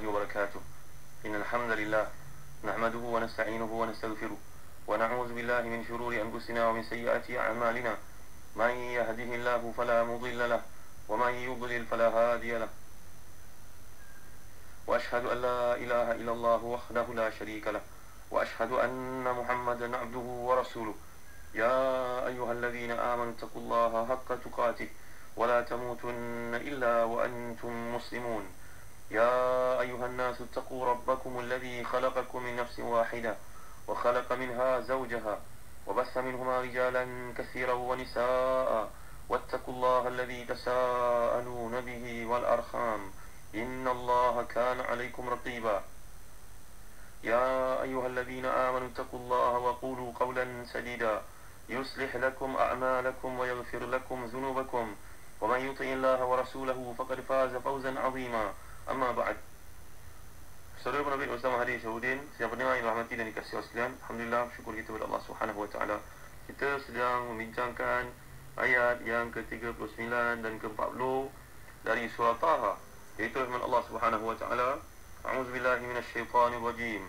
وبركاته. إن الحمد لله نحمده ونستعينه ونستغفره ونعوذ بالله من شرور أنفسنا ومن سيئات أعمالنا. من يهده الله فلا مضل له ومن يضلل فلا هادي له. وأشهد أن لا إله إلا الله وحده لا شريك له وأشهد أن محمدا عبده ورسوله. يا أيها الذين آمنوا اتقوا الله حق تقاته ولا تموتن إلا وأنتم مسلمون. يا أيها الناس اتقوا ربكم الذي خلقكم من نفس واحدة وخلق منها زوجها وبث منهما رجالا كثيرا ونساء واتقوا الله الذي تساءلون به والأرحام إن الله كان عليكم رقيبا. يا أيها الذين آمنوا اتقوا الله وقولوا قولا سديدا يصلح لكم أعمالكم ويغفر لكم ذنوبكم ومن يطع الله ورسوله فقد فاز فوزا عظيما. أما بعد. Saudara Nabi Ustaz Hadi Syahudin, siapa pendengar yang rahmati dan dikasihi Allah sekalian, alhamdulillah, syukur kita kepada Allah Subhanahu wa taala. Kita sedang membincangkan ayat yang ke-39 dan ke-40 dari surah Taha, iaitu firman Allah Subhanahu wa taala, A'udzubillahi minasyaitonir rajim.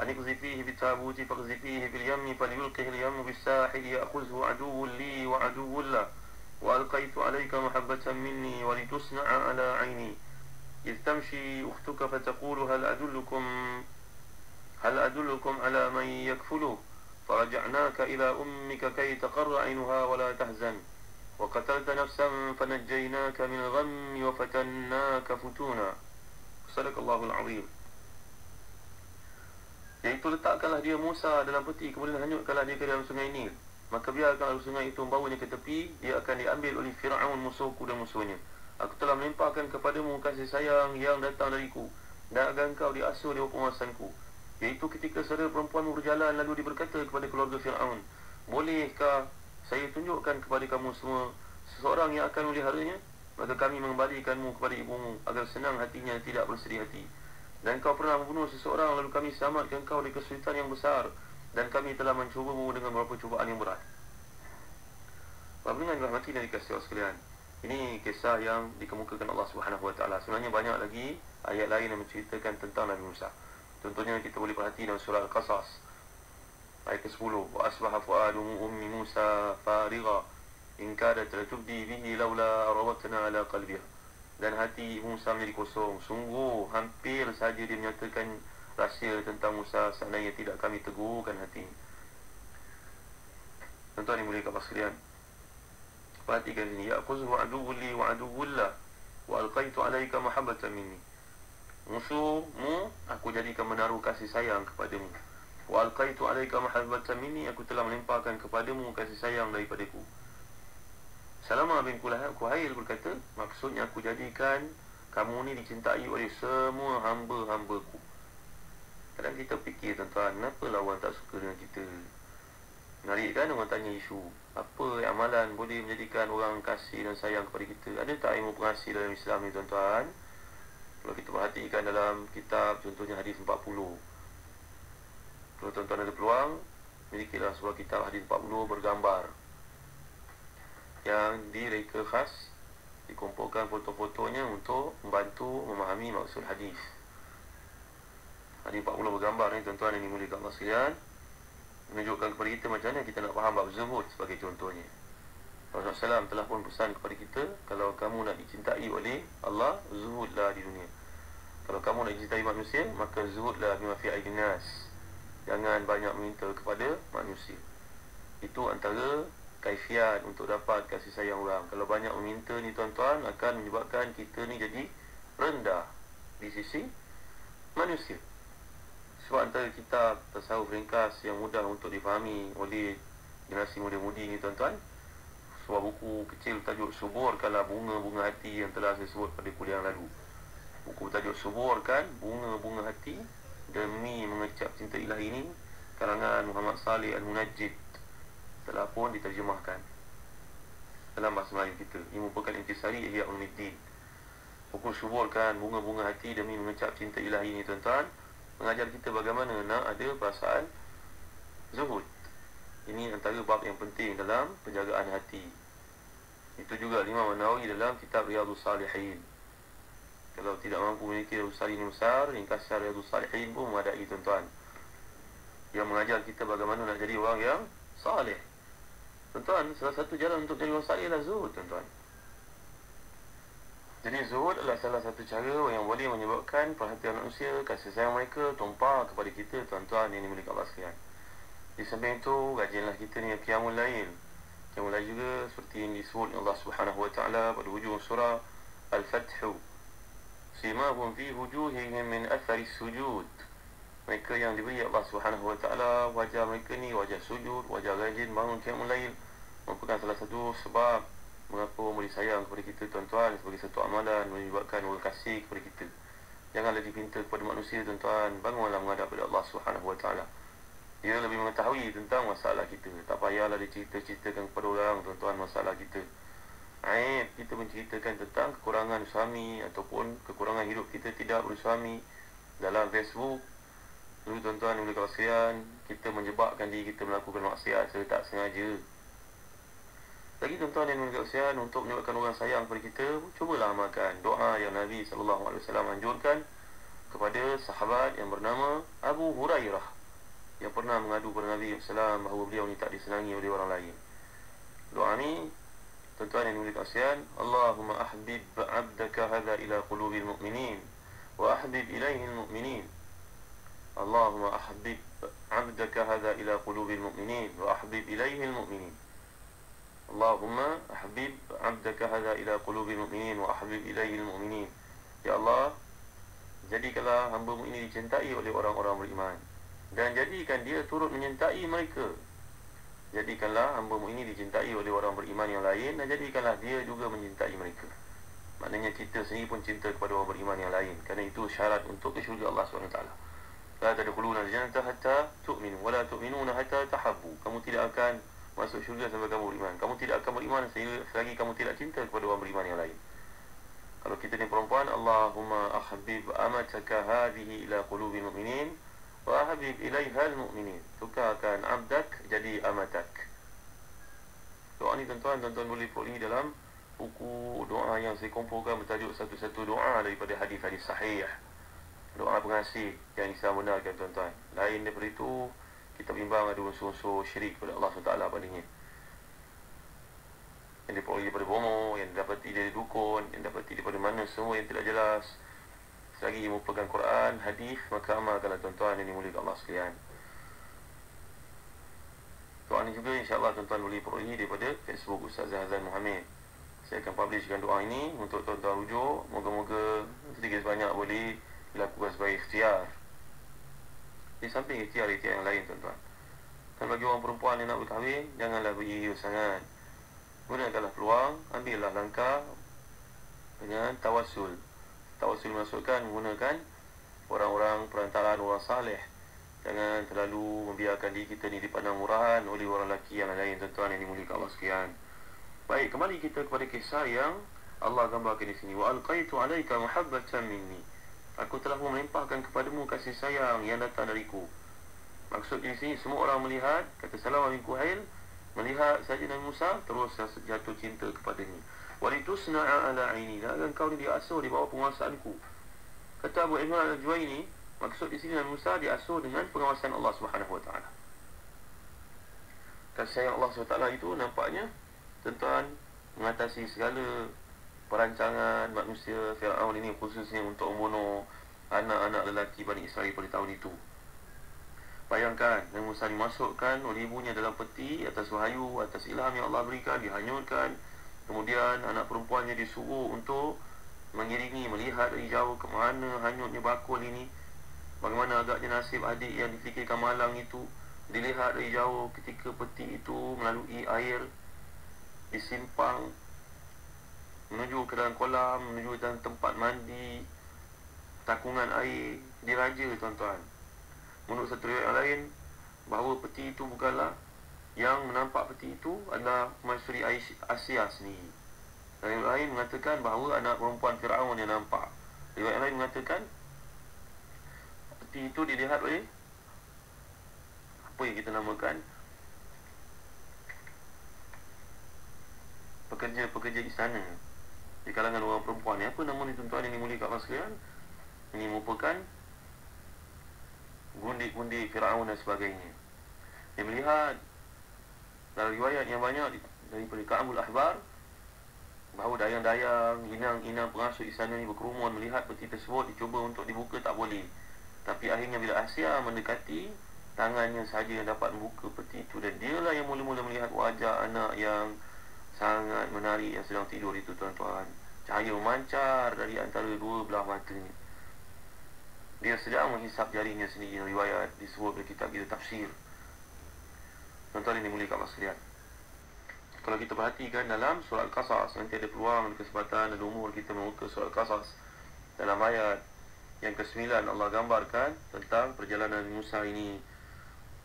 Aniqzi fihi bitabuti faqzi fihi bil yammi falyulqihi al yammu bis sahili ya'khudhu aduwwun li wa aduwwun la wa alqaitu alayka mahabbatan minni wa litusna'a ala 'aini. إذ تمشي أختك فتقول هل أدلكم على من يكفله فرجعناك إلى أمك كي تقر عينها ولا تحزن وقتلت نفسا فنجيناك من الغم وفتناك فتونا. صدق الله العظيم. Iaitu letakkanlah dia Musa dalam peti, kemudian hanyutkanlah dia ke dalam sungai Nil. Maka biarkanlah sungai itu membawanya ke tepi, dia akan diambil oleh Fir'aun musuhku dan musuhnya. Aku telah melimpahkan kepadamu kasih sayang yang datang dariku, dan agar engkau diasuh di penguasaanku. Iaitu ketika saudara perempuanmu berjalan lalu dia berkata kepada keluarga Fir'aun, bolehkah saya tunjukkan kepada kamu semua seseorang yang akan meliharanya? Maka kami mengembalikanmu kepada ibumu agar senang hatinya, tidak bersedih hati. Dan kau pernah membunuh seseorang lalu kami selamatkan kau dari kesulitan yang besar, dan kami telah mencubamu dengan beberapa cubaan yang berat. Bapak dengan rahmati dan dikasihi Allah sekalian, ini kisah yang dikemukakan Allah Subhanahu wa taala. Sebenarnya banyak lagi ayat lain yang menceritakan tentang Nabi Musa. Contohnya kita boleh perhati dalam surah Al-Qasas ayat ke-10, wa asbaha fuadu ummi Musa farigha in kadat latubdi bihi laula rawatna ala qalbiha. Dan hati Musa menjadi kosong, sungguh hampir saja dia menyatakan rahsia tentang Musa seandainya tidak kami teguhkan hatinya. Tuan-tuan yang mulia Allah sekalian, perhatikan ini, ya'khudhu aduwwun li wa aduwwun la wa alqaitu 'alaika mahabbatan minni. Musuhmu aku jadikan menaruh kasih sayang kepadamu. Wa alqaitu 'alaika mahabbatan minni, aku telah melimpahkan kepadamu kasih sayang daripadaku. Salamah bin Kuhail berkata, maksudnya aku jadikan kamu ni dicintai oleh semua hamba-hambaku. Kadang kita fikir, tuan-tuan, kenapa lawan tak suka dengan kita? Menarik kan orang tanya isu, apa amalan boleh menjadikan orang kasih dan sayang kepada kita? Ada tak ilmu pengasih dalam Islam ni, tuan-tuan? Kalau kita perhatikan dalam kitab, contohnya hadis 40. Kalau tuan-tuan ada peluang, milikilah sebuah kitab hadis 40 bergambar, yang direka khas, dikumpulkan foto-fotonya untuk membantu memahami maksud hadis. Hadis 40 bergambar ni, tuan-tuan yang dimuliakan Allah sekalian, menunjukkan kepada kita macam mana kita nak faham bab zuhud sebagai contohnya. Rasulullah SAW telah pun pesan kepada kita, kalau kamu nak dicintai oleh Allah, zuhudlah di dunia. Kalau kamu nak dicintai manusia, maka zuhudlah bima fi aidin nas. Jangan banyak meminta kepada manusia. Itu antara kaifiat untuk dapat kasih sayang orang. Kalau banyak meminta ni, tuan-tuan, akan menyebabkan kita ni jadi rendah di sisi manusia. Sebab antara kitab tasawuf ringkas yang mudah untuk difahami oleh generasi muda-mudi ni, tuan-tuan, sebuah buku kecil tajuk Suburkanlah Bunga-Bunga Hati yang telah saya sebut pada kuliah yang lalu. Buku tajuk Suburkan Bunga-Bunga Hati Demi Mengecap Cinta Ilahi ini, karangan Muhammad Saleh Al-Munajjid, telah pun diterjemahkan dalam bahasa Melayu kita. Ini merupakan intisari Ihya Ulumuddin. Buku Suburkan Bunga-Bunga Hati Demi Mengecap Cinta Ilahi ini, tuan-tuan, mengajar kita bagaimana nak ada perasaan zuhud. Ini antara bab yang penting dalam penjagaan hati. Itu juga Imam An-Nawawi dalam kitab Riyadhus Salihin. Kalau tidak mampu memiliki Riyadhus Salihin besar, ringkas Riyadhus Salihin pun memadai tuan-tuan, yang mengajar kita bagaimana nak jadi orang yang saleh. Tuan-tuan, salah satu jalan untuk jadi orang saleh adalah zuhud, tuan-tuan. Jadi zuhud adalah salah satu cara yang boleh menyebabkan perhatian manusia, kasih sayang mereka tumpah kepada kita, tuan-tuan yang dimiliki Allah sekalian. Di samping itu, rajinlah kita ni qiyamul lail. Qiyamul lail juga seperti yang disebut Allah Subhanahu wa taala pada hujung surah Al-Fath. Simahum fi wujuhihim min athari sujud. Mereka yang diberi Allah Subhanahu wa taala wajah mereka ni wajah sujud, wajah rajin bangun qiyamul lail, merupakan salah satu sebab mengapa memberi sayang kepada kita, tuan-tuan, sebagai satu amalan menyebabkan Allah kasih kepada kita. Janganlah dipinta kepada manusia, tuan-tuan, bangunlah menghadap kepada Allah Subhanahu wa taala. Dia lebih mengetahui tentang masalah kita. Tak payahlah diceritakan kepada orang, tuan-tuan, masalah kita. Aib kita menceritakan tentang kekurangan suami ataupun kekurangan hidup kita tidak bersuami dalam Facebook. Lalu tuan-tuan yang berkata sekalian, kita menjebakkan diri kita melakukan maksiat secara tak sengaja. Lagi tuan-tuan yang berkata sekalian, untuk menyebabkan orang sayang kepada kita, cubalah amalkan doa yang Nabi SAW anjurkan kepada sahabat yang bernama Abu Hurairah, yang pernah mengadu kepada Nabi SAW bahawa beliau ni tak disenangi oleh orang lain. Doa ni, tuan-tuan yang berkata sekalian, Allahumma ahbib abdaka hadha ila qulubil mu'minin wa ahbib ilaihil mu'minin. Allahumma ahbib abdaka hadha ila qulubil mu'minin wa ahbib ilaihil mu'minin. Allahumma ahbib abdaka hadha ila qulubil mu'minin wa ahbib ilaihil mu'minin. Ya Allah, jadikanlah hamba-Mu ini dicintai oleh orang-orang beriman, dan jadikan dia turut menyintai mereka. Jadikanlah hamba-Mu ini dicintai oleh orang beriman yang lain, dan jadikanlah dia juga menyintai mereka. Maknanya kita sendiri pun cinta kepada orang beriman yang lain, kerana itu syarat untuk ke syurga Allah SWT. La tadkhuluna al-jannata hatta tu'minu wa la tu'minuna hatta tahabbu. Kamu tidak akan masuk syurga sampai kamu beriman. Kamu tidak akan beriman selagi kamu tidak cinta kepada orang beriman yang lain. Kalau kita ni perempuan, Allahumma ahbib amataka hadhihi ila qulubil mu'minin wa habib ilaihal mu'minin. Tukarkan abdak jadi amatak. Doa ni tuan-tuan boleh peroleh dalam buku doa yang saya kumpulkan bertajuk satu-satu doa daripada hadis-hadis sahih. Doa pengasih yang Islam benarkan, tuan-tuan. Lain daripada itu, kita bimbang ada unsur-unsur syirik kepada Allah SWT padanya, yang diperoleh daripada bomo, yang didapati dari dukun, yang didapati daripada mana semua yang tidak jelas. Selagi ia merupakan Quran, hadis, maka amalkanlah, tuan-tuan yang dimuliakan Allah sekalian. Doa ni juga insya-Allah tuan-tuan boleh peroleh daripada Facebook Ustaz Zahzan Muhammad. Saya akan publishkan doa ini untuk tuan-tuan rujuk. Moga-moga sedikit sebanyak boleh dilakukan sebagai ikhtiar. Di samping ikhtiar yang lain, tuan-tuan, dan bagi orang perempuan yang nak berkahwin, janganlah beriu sangat. Gunakanlah peluang, ambillah langkah dengan tawasul. Tawasul maksudkan menggunakan orang-orang perantaraan orang saleh. Jangan terlalu membiarkan diri kita ni dipandang murahan oleh orang lelaki yang lain, tuan-tuan yang dimuliakan Allah sekalian. Baik, kembali kita kepada kisah yang Allah gambarkan di sini. Wa alqaitu 'alaika mahabbatan minni. Aku telah melimpahkan kepadamu kasih sayang yang datang dariku. Maksud di sini, semua orang melihat, kata Salam bin Kuhail, melihat saja Nabi Musa, terus jatuh cinta kepadanya. Walitusna'a ala aini, dan engkau ni diasuh di bawah penguasaanku. Kata Abu Imran al-Juwaini, maksud di sini Nabi Musa diasuh dengan pengawasan Allah Subhanahu wa taala. Kasih sayang Allah SWT itu nampaknya, tuan-tuan, mengatasi segala perancangan manusia Fir'aun ini, khususnya untuk membunuh anak-anak lelaki Bani Israel pada tahun itu. Bayangkan, Nabi Musa dimasukkan oleh ibunya dalam peti atas wahyu, atas ilham yang Allah berikan, dihanyutkan. Kemudian anak perempuannya disuruh untuk mengiringi, melihat dari jauh ke mana hanyutnya bakul ini. Bagaimana agaknya nasib adik yang difikirkan malang itu. Dilihat dari jauh ketika peti itu melalui air, disimpang menuju ke dalam kolam, menuju dalam tempat mandi, takungan air, diraja, tuan-tuan. Menurut satu riwayat yang lain, bahawa peti itu bukanlah, yang menampak peti itu adalah Maisuri Asia sendiri. Dan riwayat lain mengatakan bahawa anak perempuan Fir'aun yang nampak. Riwayat lain mengatakan peti itu dilihat oleh apa yang kita namakan pekerja-pekerja istana. di kalangan orang perempuan. Apa nama ni tuan-tuan yang dimuliakan Allah sekalian? Ini merupakan gundik-gundik Firaun dan sebagainya. Dia melihat dalam riwayat yang banyak daripada Ka'abul Ahbar bahawa dayang-dayang, inang-inang pengasuh istana ni berkerumun melihat peti tersebut, dicuba untuk dibuka, tak boleh. Tapi akhirnya bila Asia mendekati, tangannya saja yang dapat membuka peti itu, dan dialah yang mula-mula melihat wajah anak yang sangat menarik yang sedang tidur itu, tuan-tuan. Cahaya memancar dari antara dua belah matanya. Dia sedang menghisap jarinya sendiri. Riwayat disebut dalam kitab kita tafsir. Tuan-tuan ini mulia kat Allah sekalian. Kalau kita perhatikan dalam surah Al-Qasas, nanti ada peluang, kesempatan dan umur kita membuka surah Al-Qasas. Dalam ayat yang ke-9 Allah gambarkan tentang perjalanan Musa ini.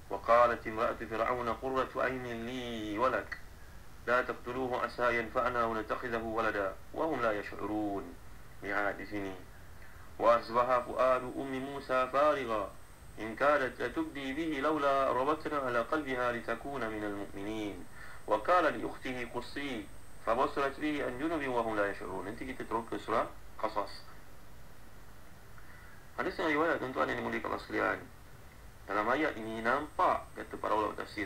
Wa qalat imra'atu fir'auna qurratu 'aynin li wa lak la taqtuluhu 'asa yanfa'ana wa natakhidahu walada wa hum la yash'urun. Lihat di sini. Wa asbaha fu'adu ummi Musa farigha in kadat latubdi bihi laula rabatna 'ala qalbiha litakuna minal mu'minin. Wa qala li ukhtihi qussi fabasrat bihi an junubin wa hum la yash'urun. Nanti kita terus ke surah Qasas. Ada setengah riwayat tuan-tuan yang dimuliakan Allah sekalian. Dalam ayat ini nampak, kata para ulama tafsir,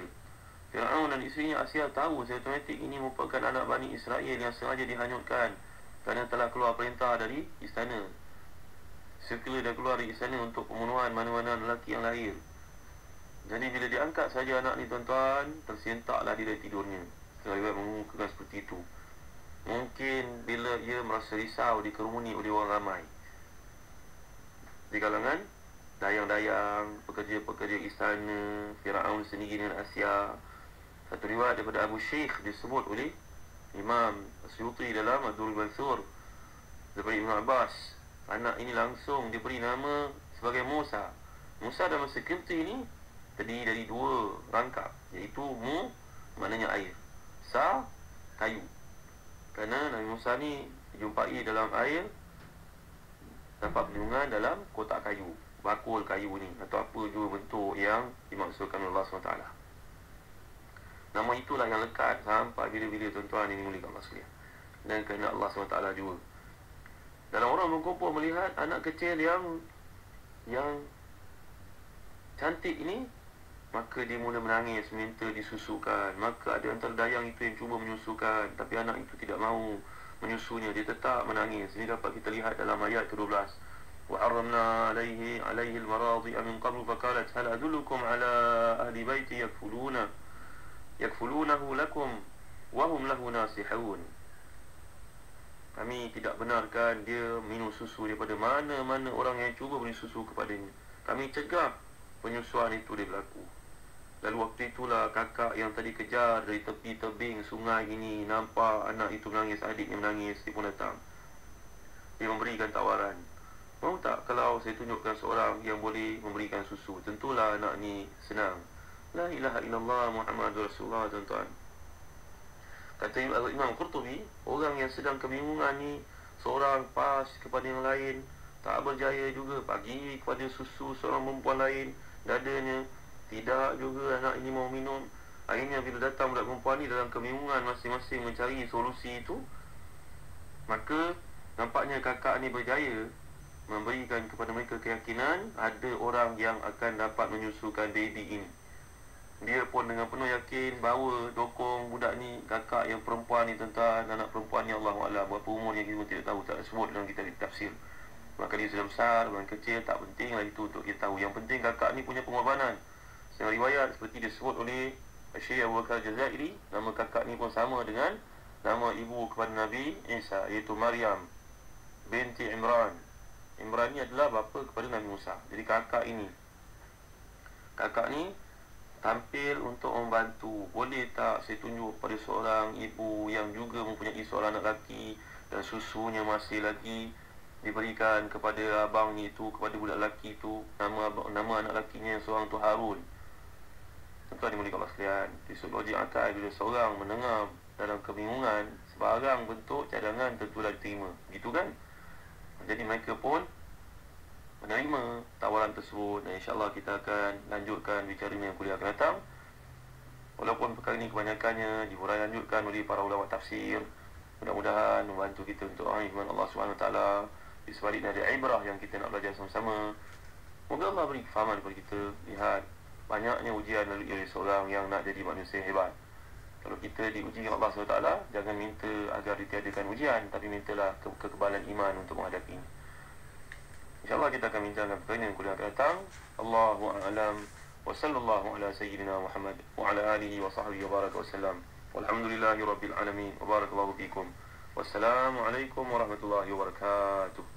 Firaun dan isterinya Asia tahu secara otomatik ini merupakan anak Bani Israel yang sengaja dihanyutkan kerana telah keluar perintah dari istana. Sekiranya dah keluar dari istana untuk pembunuhan mana-mana lelaki yang lahir. Jadi bila diangkat saja anak ni, tuan-tuan, tersentaklah dia dari tidurnya. Riwayat mengumumkan seperti itu. Mungkin bila ia merasa risau dikerumuni oleh orang ramai di kalangan dayang-dayang, pekerja-pekerja istana, Firaun sendiri dan Asia. Satu riwayat daripada Abu Syekh disebut oleh Imam Asyuti dalam Ad-Durrul Mansur daripada Ibn Abbas, anak ini langsung diberi nama sebagai Musa. Musa dalam bahasa Kipti ini terdiri dari dua rangkap, iaitu Mu maknanya air, Sa kayu. Kerana Nabi Musa ni dijumpai dalam air, dapat perlindungan dalam kotak kayu, bakul kayu ni, atau apa juga bentuk yang dimaksudkan oleh Allah SWT. Nama itulah yang lekat sampai bila-bila, tuan-tuan ini mulia Allah sekalian. Dan kerana Allah SWT juga. Dalam orang berkumpul melihat anak kecil yang cantik ini, maka dia mula menangis, minta disusukan. Maka ada antara dayang itu yang cuba menyusukan, tapi anak itu tidak mahu menyusunya, dia tetap menangis. Ini dapat kita lihat dalam ayat ke-12. Wa arramna alaihi al-maradi'a min qablu faqalat hal adullukum ala ahli baiti yakfulunahu lakum wa hum lahu nasihun. Kami tidak benarkan dia minum susu daripada mana-mana orang yang cuba beri susu kepadanya. Kami cegah penyusuan itu dia berlaku. Lalu waktu itulah kakak yang tadi kejar dari tepi tebing sungai ini nampak anak itu menangis, adiknya menangis, dia pun datang. Dia memberikan tawaran, mau tak kalau saya tunjukkan seorang yang boleh memberikan susu? Tentulah anak ni senang. La ilaha illallah Muhammadur Rasulullah, tuan-tuan. Kata Imam Qurtubi, orang yang sedang kebingungan ni, seorang pas kepada yang lain, tak berjaya juga bagi kepada susu seorang perempuan lain, dadanya tidak juga anak ini mau minum. Akhirnya bila datang budak perempuan ni dalam kebingungan masing-masing mencari solusi itu, maka nampaknya kakak ni berjaya memberikan kepada mereka keyakinan ada orang yang akan dapat menyusukan baby ini. Dia pun dengan penuh yakin bawa dokong budak ni, kakak yang perempuan ni, tuan-tuan, anak perempuan ni Allahu'alam berapa umurnya kita tidak tahu, tak sebut dalam kitab tafsir. Maka dia sudah besar, orang kecil, tak pentinglah itu untuk kita tahu. Yang penting kakak ni punya pengorbanan. Secara riwayat seperti disebut oleh Syekh Abu Bakar Jazairi, nama kakak ni pun sama dengan nama ibu kepada Nabi Isa, iaitu Maryam binti Imran. Imran ni adalah bapa kepada Nabi Musa. Jadi kakak ni tampil untuk membantu. Boleh tak saya tunjuk pada seorang ibu yang juga mempunyai seorang anak lelaki dan susunya masih lagi diberikan kepada abangnya itu, kepada budak lelaki itu. Nama anak lakinya seorang tu Harun. Tuan-tuan dimuliakan Allah sekalian, di sudut logik akal, bila seorang mendengar dalam kebingungan, sebarang bentuk cadangan tentulah diterima, gitu kan? Jadi mereka pun menerima tawaran tersebut. Dan insyaAllah kita akan lanjutkan bicara yang kuliah akan datang. Walaupun perkara ini kebanyakannya diuraian lanjutkan oleh para ulama tafsir, mudah-mudahan membantu kita untuk memahami firman Allah SWT. Di sebaliknya ada ibrah yang kita nak belajar sama-sama. Moga Allah beri kefahaman kepada kita. Lihat banyaknya ujian oleh seorang yang nak jadi manusia hebat. Kalau kita diuji oleh Allah SWT, jangan minta agar ditiadakan ujian, tapi mintalah kekebalan iman untuk menghadapinya. InsyaAllah kita akan bincangkan perkara yang kuliah akan datang. Allahu a'lam. Wa sallallahu ala sayyidina Muhammad wa ala alihi wa sahbihi wa baraka wa sallam. Walhamdulillahi rabbil alamin. Wa barakallahu fikum. Wassalamualaikum warahmatullahi wabarakatuh.